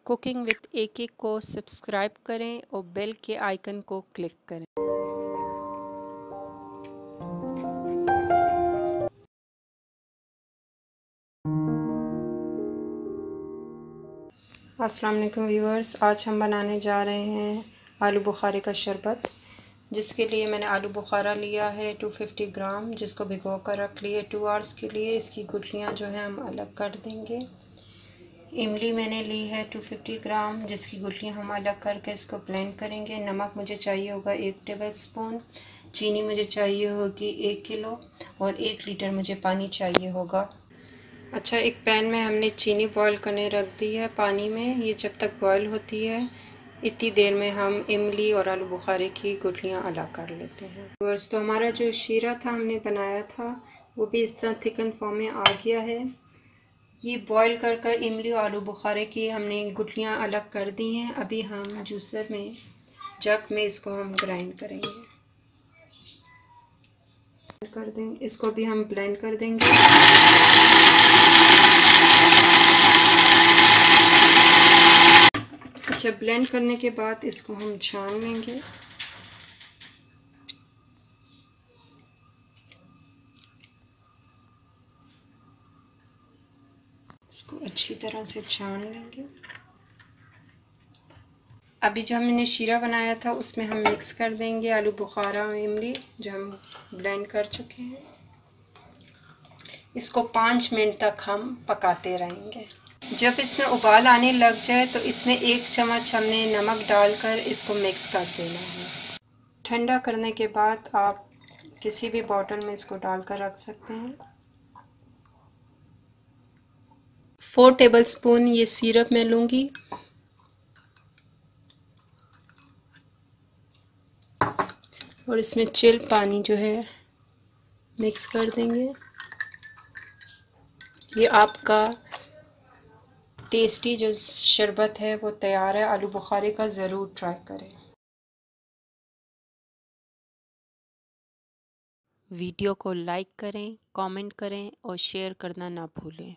Cooking with AK को subscribe करें और बेल के आइकन को क्लिक करें। अस्सलाम वालेकुम व्यूअर्स, आज हम बनाने जा रहे हैं आलू बुखारे का शरबत। जिसके लिए मैंने आलू बुखारा लिया है 250 ग्राम, जिसको भिगो कर रख लिए 2 आवर्स के लिए। इसकी गुठलियाँ जो हैं हम अलग कर देंगे। इमली मैंने ली है 250 ग्राम, जिसकी गुठलियाँ हम अलग करके इसको ब्लेंड करेंगे। नमक मुझे चाहिए होगा 1 टेबलस्पून। चीनी मुझे चाहिए होगी 1 किलो और 1 लीटर मुझे पानी चाहिए होगा। अच्छा, एक पैन में हमने चीनी बॉईल करने रख दी है पानी में। ये जब तक बॉईल होती है इतनी देर में हम इमली और आलू बुखारे की गुठलियाँ अलग कर लेते हैं। बस तो हमारा जो शीरा था हमने बनाया था वो भी इस तरह थिकन फॉर्म में आ गया है। ये बॉईल कर इमली और आलू बुखारे की हमने गुठलियाँ अलग कर दी हैं। अभी हम जूसर में जग में इसको हम ग्राइंड करेंगे, कर देंगे। इसको भी हम ब्लेंड कर देंगे। अच्छा, ब्लेंड करने के बाद इसको हम छान लेंगे। इसको अच्छी तरह से छान लेंगे। अभी जो हमने शीरा बनाया था उसमें हम मिक्स कर देंगे आलू बुखारा और इमली जो हम ब्लेंड कर चुके हैं। इसको 5 मिनट तक हम पकाते रहेंगे। जब इसमें उबाल आने लग जाए तो इसमें 1 चम्मच हमने नमक डालकर इसको मिक्स कर देना है। ठंडा करने के बाद आप किसी भी बॉटल में इसको डालकर रख सकते हैं। 4 टेबलस्पून ये सिरप मैं लूँगी और इसमें चिल पानी जो है मिक्स कर देंगे। ये आपका टेस्टी जो शरबत है वो तैयार है। आलू बुखारे का ज़रूर ट्राई करें। वीडियो को लाइक करें, कमेंट करें और शेयर करना ना भूलें।